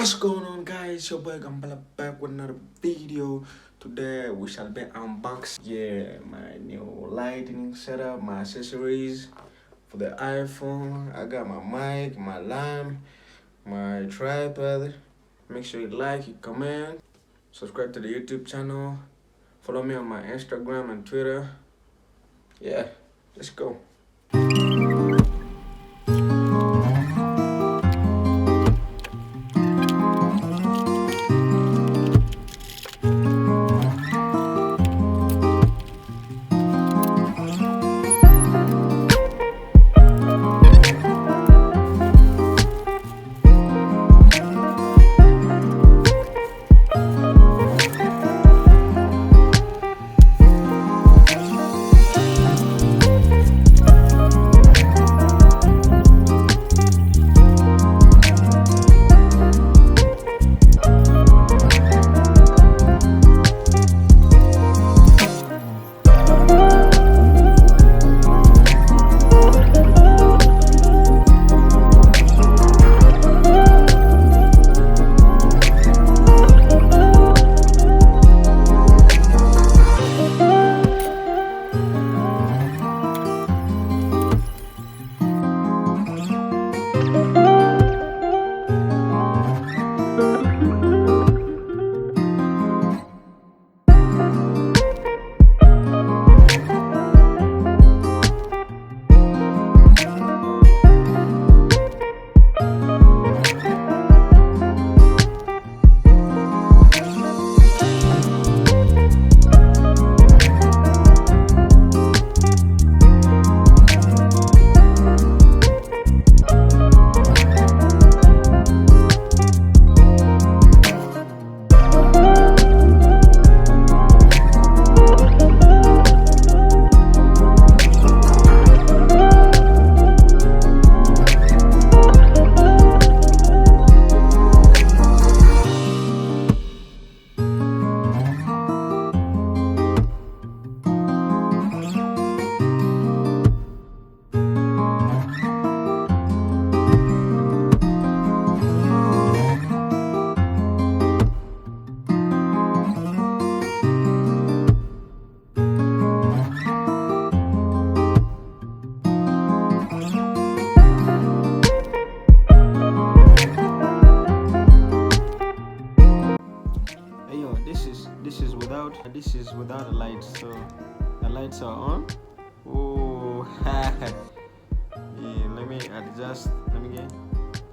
What's going on, guys? Your boy Gambella back with another video. Today we shall be unboxing my new lighting setup, my accessories for the iPhone. I got my mic, my lamp, my tripod. Make sure you like, you comment, subscribe to the YouTube channel, follow me on my Instagram and Twitter. Yeah, let's go. This is without a light, so the lights are on. Oh, yeah, let me adjust. Let me get.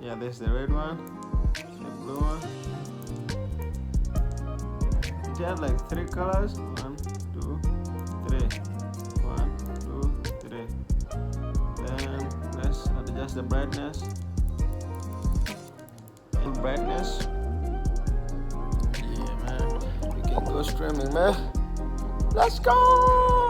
Yeah, there's the red one, the blue one. It has like 3 colors. 1, 2, 3. 1, 2, 3. Then let's adjust the brightness. Full brightness. Go streaming, man. Let's go.